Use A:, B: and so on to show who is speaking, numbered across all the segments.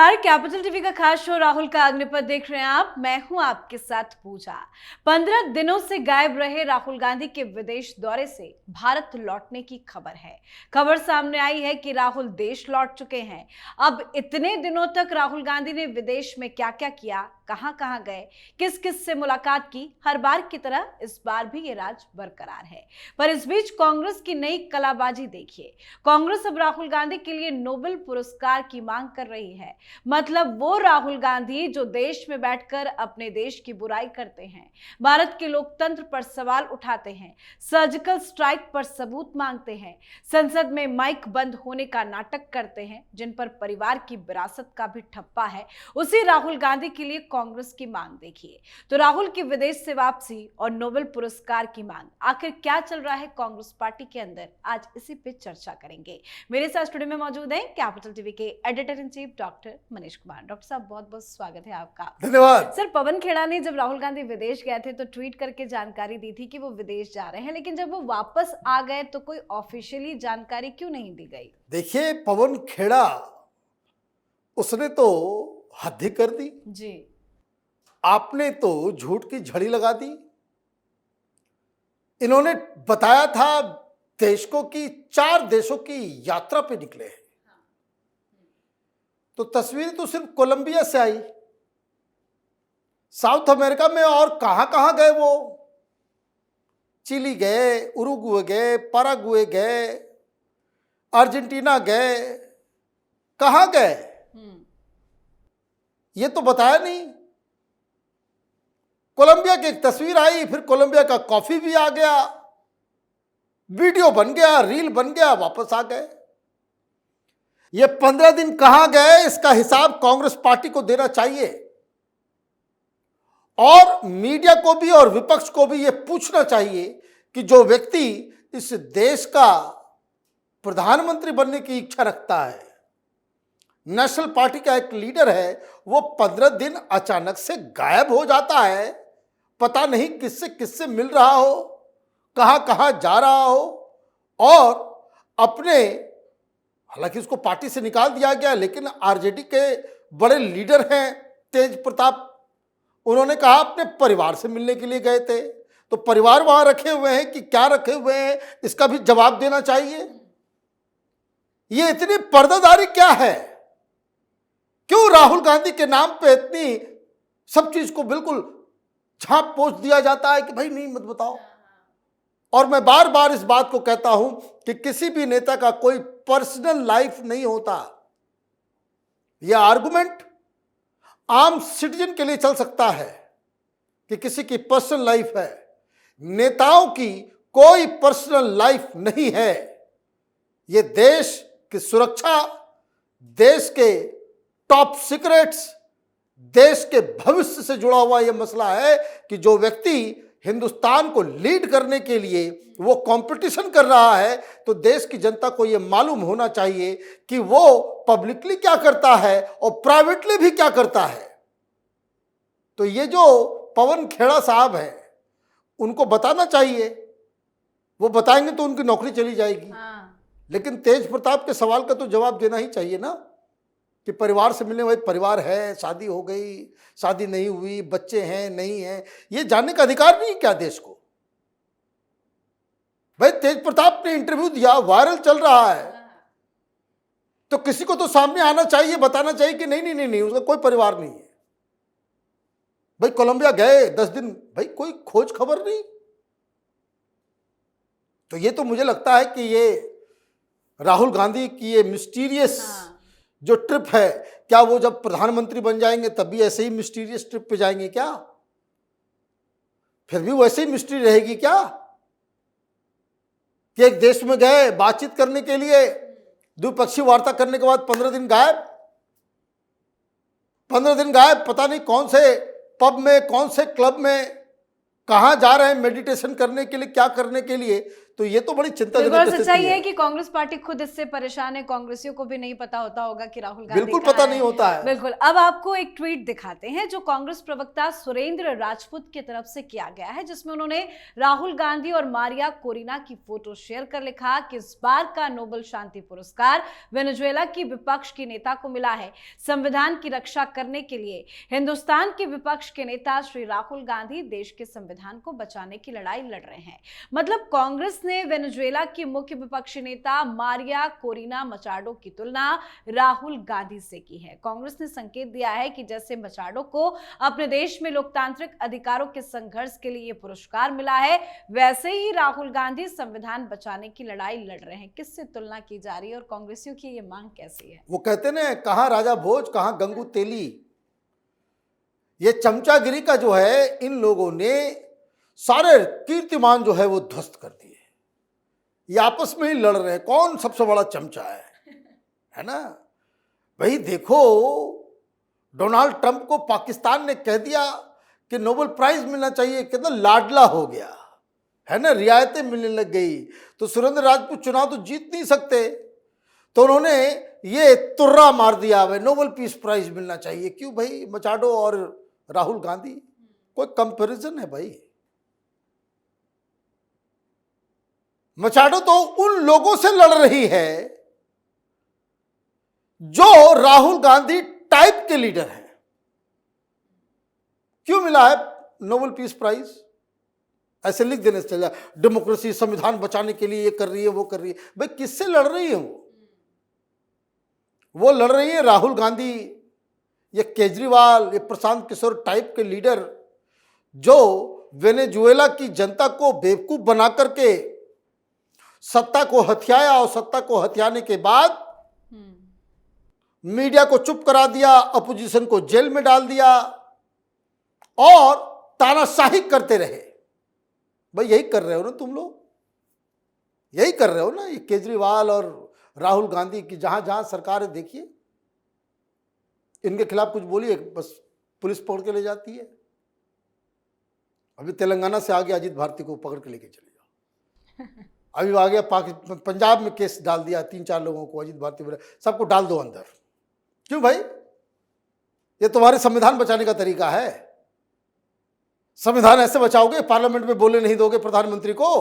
A: नमस्कार, capital TV का खास शो राहुल का अग्निपथ देख रहे हैं आप। मैं हूं आपके साथ पूजा। 15 दिनों से गायब रहे राहुल गांधी के विदेश दौरे से भारत लौटने की खबर है। खबर सामने आई है कि राहुल देश लौट चुके हैं। अब इतने दिनों तक राहुल गांधी ने विदेश में क्या क्या किया, कहां कहां गए, किस किस से मुलाकात की, हर बार की तरह इस बार भी ये राज बरकरार है। पर इस बीच कांग्रेस की नई कलाबाजी देखिए। कांग्रेस अब राहुल गांधी के लिए नोबेल पुरस्कार की मांग कर रही है। मतलब वो राहुल गांधी जो देश में बैठकर अपने देश की बुराई करते हैं, भारत के लोकतंत्र पर सवाल उठाते हैं, सर्जिकल स्ट्राइक पर सबूत मांगते हैं, संसद में माइक बंद होने का नाटक करते हैं, जिन पर परिवार की विरासत का भी ठप्पा है, उसी राहुल गांधी के लिए कांग्रेस की मांग देखिए। तो राहुल की विदेश से वापसी और नोबेल पुरस्कार की मांग, आखिर क्या चल रहा है कांग्रेस पार्टी के अंदर, आज इसी पे चर्चा करेंगे। मेरे साथ स्टूडियो में मौजूद हैं कैपिटल टीवी के editor in chief doctor Manish Kumar. Doctor साहब, बहुत बहुत स्वागत है आपका।
B: धन्यवाद
A: सर, पवन खेड़ा ने जब राहुल गांधी विदेश गए थे तो ट्वीट करके जानकारी दी थी कि वो विदेश जा रहे हैं, लेकिन जब वो वापस आ गए तो कोई ऑफिशियली जानकारी क्यों नहीं दी गई?
B: देखिए, पवन खेड़ा उसने तो हद ही कर दी
A: जी।
B: आपने तो झूठ की झड़ी लगा दी। इन्होंने बताया था देश को कि 4 देशों की यात्रा पे निकले हैं, तो तस्वीर तो सिर्फ कोलंबिया से आई। साउथ अमेरिका में और कहां कहां गए वो? चिली गए, उरुग्वे गए, पैराग्वे गए, अर्जेंटीना गए, कहां गए ये तो बताया नहीं। कोलंबिया की एक तस्वीर आई, फिर कोलंबिया का कॉफी भी आ गया, वीडियो बन गया, रील बन गया, वापस आ गए। ये 15 दिन कहां गए, इसका हिसाब कांग्रेस पार्टी को देना चाहिए और मीडिया को भी और विपक्ष को भी यह पूछना चाहिए कि जो व्यक्ति इस देश का प्रधानमंत्री बनने की इच्छा रखता है, नेशनल पार्टी का एक लीडर है, वो 15 दिन अचानक से गायब हो जाता है। पता नहीं किससे किससे मिल रहा हो, कहां कहां जा रहा हो, और अपने, हालांकि उसको पार्टी से निकाल दिया गया, लेकिन आरजेडी के बड़े लीडर हैं तेज प्रताप, उन्होंने कहा अपने परिवार से मिलने के लिए गए थे। तो परिवार वहां रखे हुए हैं कि क्या रखे हुए हैं, इसका भी जवाब देना चाहिए। ये इतनी पर्दादारी क्या है? क्यों राहुल गांधी के नाम पे इतनी सब चीज को बिल्कुल झांप पोंछ दिया जाता है कि भाई नहीं मत बताओ। और मैं बार बार इस बात को कहता हूं कि किसी भी नेता का कोई पर्सनल लाइफ नहीं होता। यह आर्गुमेंट आम सिटीजन के लिए चल सकता है कि किसी की पर्सनल लाइफ है। नेताओं की कोई पर्सनल लाइफ नहीं है। यह देश की सुरक्षा, देश के टॉप सीक्रेट्स, देश के भविष्य से जुड़ा हुआ यह मसला है कि जो व्यक्ति हिंदुस्तान को लीड करने के लिए वो कंपटीशन कर रहा है, तो देश की जनता को यह मालूम होना चाहिए कि वो पब्लिकली क्या करता है और प्राइवेटली भी क्या करता है। तो ये जो पवन खेड़ा साहब हैं, उनको बताना चाहिए। वो बताएंगे तो उनकी नौकरी चली जाएगी। लेकिन तेज प्रताप के सवाल का तो जवाब देना ही चाहिए ना कि परिवार से मिलने, भाई परिवार है, शादी हो गई, शादी नहीं हुई, बच्चे हैं नहीं हैं, ये जानने का अधिकार नहीं क्या देश को? भाई तेज प्रताप ने इंटरव्यू दिया, वायरल चल रहा है, तो किसी को तो सामने आना चाहिए, बताना चाहिए कि नहीं नहीं नहीं नहीं, उसका कोई परिवार नहीं है। भाई कोलंबिया गए 10 दिन, भाई कोई खोज खबर नहीं। तो ये तो मुझे लगता है कि ये राहुल गांधी की ये मिस्टीरियस जो ट्रिप है, क्या वो जब प्रधानमंत्री बन जाएंगे तब भी ऐसे ही मिस्टीरियस ट्रिप पे जाएंगे क्या? फिर भी वैसे ही मिस्ट्री रहेगी क्या कि एक देश में गए बातचीत करने के लिए, द्विपक्षीय वार्ता करने के बाद 15 दिन गायब। 15 दिन गायब, पता नहीं कौन से पब में, कौन से क्लब में, कहां जा रहे हैं मेडिटेशन करने के लिए, क्या करने के लिए। तो ये तो बड़ी
A: बिल्कुल
B: चिंताजनक स्थिति
A: सच्चाई है
B: है
A: कि कांग्रेस पार्टी खुद इससे परेशान है, कांग्रेसियों को भी नहीं पता होता होगा कि राहुल गांधी
B: बिल्कुल
A: कहाँ
B: पता
A: है।
B: नहीं होता है।
A: बिल्कुल। अब आपको एक ट्वीट दिखाते हैं जो कांग्रेस प्रवक्ता सुरेंद्र राजपूत की तरफ से किया गया है, जिसमें उन्होंने राहुल गांधी और मारिया कोरिना की फोटो शेयर कर लिखा कि इस बार का नोबेल शांति पुरस्कार वेनेजुएला की विपक्ष की नेता को मिला है। संविधान की रक्षा करने के लिए हिंदुस्तान के विपक्ष के नेता श्री राहुल गांधी देश के संविधान को बचाने की लड़ाई लड़ रहे हैं। मतलब कांग्रेस ने वेनेजुएला की मुख्य विपक्षी नेता मारिया कोरिना मचाडो की तुलना राहुल गांधी से की है। कांग्रेस ने संकेत दिया है कि जैसे मचाडो को अपने देश में लोकतांत्रिक अधिकारों के संघर्ष के लिए पुरस्कार मिला है, वैसे ही राहुल गांधी संविधान बचाने की लड़ाई लड़ रहे हैं। किससे तुलना की जा रही है और कांग्रेसियों की ये मांग कैसी है?
B: वो कहते ना, कहां राजा भोज कहां गंगू तेली। ये चमचागिरी का जो है, इन लोगों ने सारे कीर्तिमान जो है वो ध्वस्त कर दिए। ये आपस में ही लड़ रहे हैं कौन सबसे बड़ा चमचा है ना। भाई देखो, डोनाल्ड ट्रंप को पाकिस्तान ने कह दिया कि नोबेल प्राइज मिलना चाहिए, कितना लाडला हो गया है ना, रियायतें मिलने लग गई। तो सुरेंद्र राजपूत चुनाव तो जीत नहीं सकते, तो उन्होंने ये तुर्रा मार दिया, भाई नोबेल पीस प्राइज मिलना चाहिए। क्यों भाई, मचाडो और राहुल गांधी कोई कंपैरिजन है भाई? मचाडो तो उन लोगों से लड़ रही है जो राहुल गांधी टाइप के लीडर हैं। क्यों मिला है नोबेल पीस प्राइज? ऐसे लिख देने से चला, डेमोक्रेसी संविधान बचाने के लिए ये कर रही है वो कर रही है। भाई किससे लड़ रही है वो लड़ रही है राहुल गांधी, ये केजरीवाल, ये प्रशांत किशोर टाइप के लीडर जो वेनेजुएला की जनता को बेवकूफ बना करके सत्ता को हथियाया और सत्ता को हथियाने के बाद मीडिया को चुप करा दिया, अपोजिशन को जेल में डाल दिया और तानाशाही करते रहे। भाई यही कर रहे हो ना तुम लोग, यही कर रहे हो ना। ये केजरीवाल और राहुल गांधी की जहां जहां सरकार है, देखिए इनके खिलाफ कुछ बोलिए बस पुलिस पकड़ के ले जाती है। अभी तेलंगाना से आ गया, अजीत भारती को पकड़ के लेके चले जाओ। अभी आ गया पंजाब में केस डाल दिया, 3-4 लोगों को अजीत भारती बोले सबको डाल दो अंदर। क्यों भाई? ये तुम्हारे संविधान बचाने का तरीका है? संविधान ऐसे बचाओगे? पार्लियामेंट में बोलने नहीं दोगे प्रधानमंत्री को,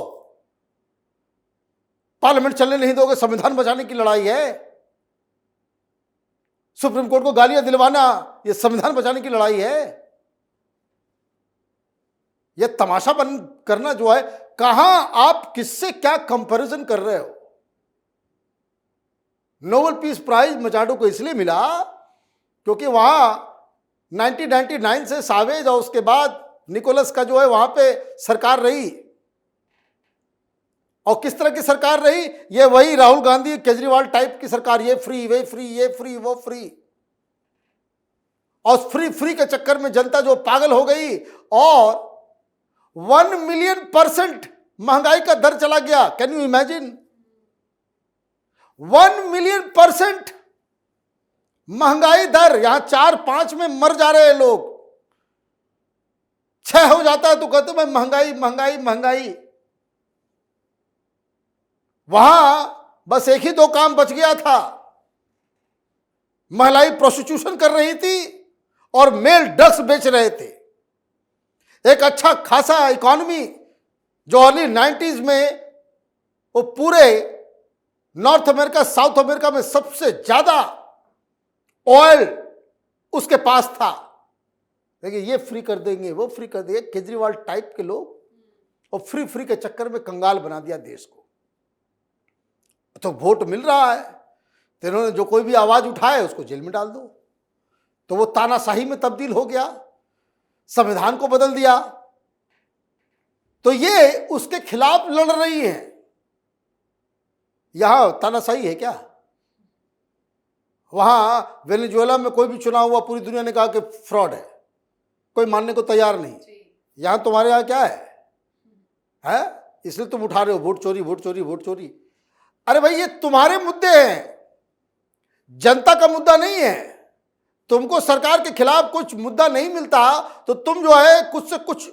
B: पार्लियामेंट चलने नहीं दोगे, संविधान बचाने की लड़ाई है। सुप्रीम कोर्ट को गालियां दिलवाना, ये संविधान बचाने की लड़ाई है। ये तमाशा बन करना जो है, कहां आप किससे क्या कंपैरिजन कर रहे हो? नोबेल पीस प्राइज मचाडो को इसलिए मिला क्योंकि वहां 1999 से सावेज और उसके बाद निकोलस का जो है वहां पे सरकार रही। और किस तरह की सरकार रही? ये वही राहुल गांधी केजरीवाल टाइप की सरकार, ये फ्री वे फ्री, ये फ्री वो फ्री। और फ्री फ्री के चक्कर में जनता जो पागल हो गई और 1 मिलियन% महंगाई का दर चला गया। Can you imagine? 1 मिलियन% महंगाई दर। यहां 4-5 में मर जा रहे हैं लोग, 6 हो जाता है तो कहते मैं महंगाई महंगाई महंगाई। वहां बस एक ही 2 काम बच गया था, महिलाएं प्रोस्टिट्यूशन कर रही थी और मेल ड्रग्स बेच रहे थे। एक अच्छा खासा इकोनॉमी जो अर्ली 90s में वो पूरे नॉर्थ अमेरिका साउथ अमेरिका में सबसे ज्यादा ऑयल उसके पास था। देखिए ये फ्री कर देंगे वो फ्री कर देंगे, केजरीवाल टाइप के लोग, और फ्री फ्री के चक्कर में कंगाल बना दिया देश को। तो वोट मिल रहा है तो इन्होंने जो कोई भी आवाज उठाए उसको जेल में डाल दो। तो वो तानाशाही में तब्दील हो गया, संविधान को बदल दिया। तो ये उसके खिलाफ लड़ रही है। यहां तानाशाही है क्या? वहां वेनेजुएला में कोई भी चुनाव हुआ, पूरी दुनिया ने कहा कि फ्रॉड है, कोई मानने को तैयार नहीं। यहां तुम्हारे यहां क्या है? इसलिए तुम उठा रहे हो वोट चोरी वोट चोरी वोट चोरी। अरे भाई ये तुम्हारे मुद्दे हैं, जनता का मुद्दा नहीं है। तुमको सरकार के खिलाफ कुछ मुद्दा नहीं मिलता तो तुम जो है कुछ से कुछ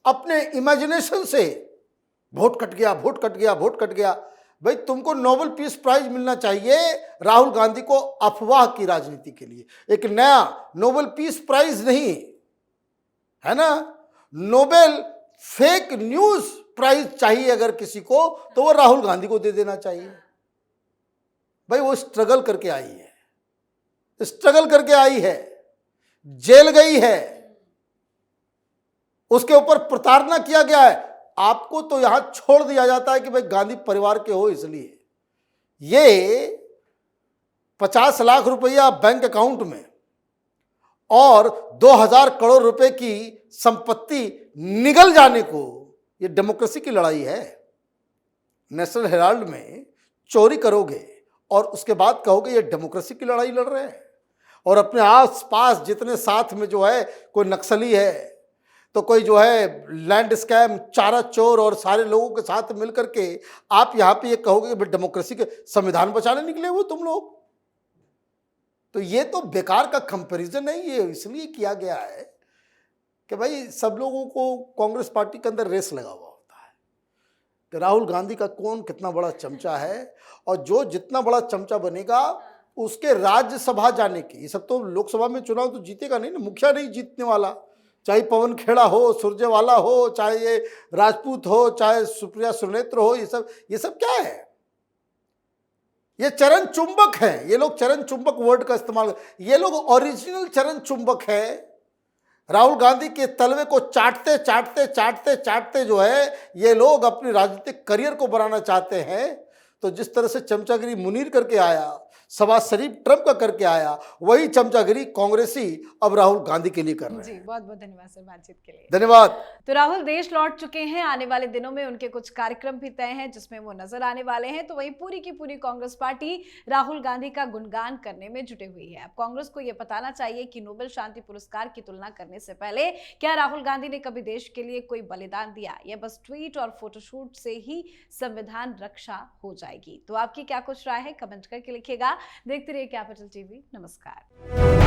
B: अपने इमेजिनेशन से वोट कट गया, वोट कट गया, वोट कट गया। भाई तुमको नोबेल पीस प्राइज मिलना चाहिए राहुल गांधी को अफवाह की राजनीति के लिए, एक नया नोबेल पीस प्राइज नहीं है ना, नोबेल फेक न्यूज प्राइज चाहिए अगर किसी को तो वो राहुल गांधी को दे देना चाहिए। भाई वो स्ट्रगल करके आई है, स्ट्रगल करके आई है, जेल गई है, उसके ऊपर प्रताड़ना किया गया है। आपको तो यहां छोड़ दिया जाता है कि भाई गांधी परिवार के हो, इसलिए ये 50 लाख रुपया बैंक अकाउंट में और 2000 करोड़ रुपए की संपत्ति निगल जाने को, ये डेमोक्रेसी की लड़ाई है। नेशनल हेराल्ड में चोरी करोगे और उसके बाद कहोगे ये डेमोक्रेसी की लड़ाई लड़ रहे हैं, और अपने आस पास जितने साथ में जो है कोई नक्सली है तो कोई जो है लैंड स्कैम, चारा चोर और सारे लोगों के साथ मिलकर के आप यहाँ पे ये कहोगे कि डेमोक्रेसी के संविधान बचाने निकले हो तुम लोग। तो ये तो बेकार का कंपैरिजन है, ये इसलिए किया गया है कि भाई सब लोगों को कांग्रेस पार्टी के अंदर रेस लगा हुआ होता है कि राहुल गांधी का कौन कितना बड़ा चमचा है, और जो जितना बड़ा चमचा बनेगा उसके राज्यसभा जाने के, ये सब तो लोकसभा में चुनाव तो जीतेगा नहीं ना, मुखिया नहीं जीतने वाला, चाहे पवन खेड़ा हो, सुरजेवाला हो, चाहे ये राजपूत हो, चाहे सुप्रिया सुनेत्र हो, ये सब क्या है, ये चरण चुंबक है। ये लोग चरण चुंबक वर्ड का इस्तेमाल, ये लोग ओरिजिनल चरण चुंबक है। राहुल गांधी के तलवे को चाटते चाटते चाटते चाटते जो है ये लोग अपनी राजनीतिक करियर को बनाना चाहते हैं। तो जिस तरह से चमचागिरी मुनीर करके आया, शहबाज शरीफ ट्रम्प का करके आया, वही चमचागिरी कांग्रेसी अब राहुल गांधी के लिए कर रहे हैं।
A: जी, बहुत बहुत धन्यवाद सर बातचीत के लिए।
B: धन्यवाद।
A: तो राहुल देश लौट चुके हैं, आने वाले दिनों में उनके कुछ कार्यक्रम भी तय हैं जिसमें वो नजर आने वाले हैं। तो वहीं पूरी की पूरी कांग्रेस पार्टी राहुल गांधी का गुणगान करने में जुटे हुई है। अब कांग्रेस को यह बताना चाहिए कि नोबेल शांति पुरस्कार की तुलना करने से पहले क्या राहुल गांधी ने कभी देश के लिए कोई बलिदान दिया, या बस ट्वीट और फोटोशूट से ही संविधान रक्षा हो जाएगी। तो आपकी क्या कुछ राय है, कमेंट करके लिखिएगा। देखते रहिए कैपिटल टीवी। नमस्कार।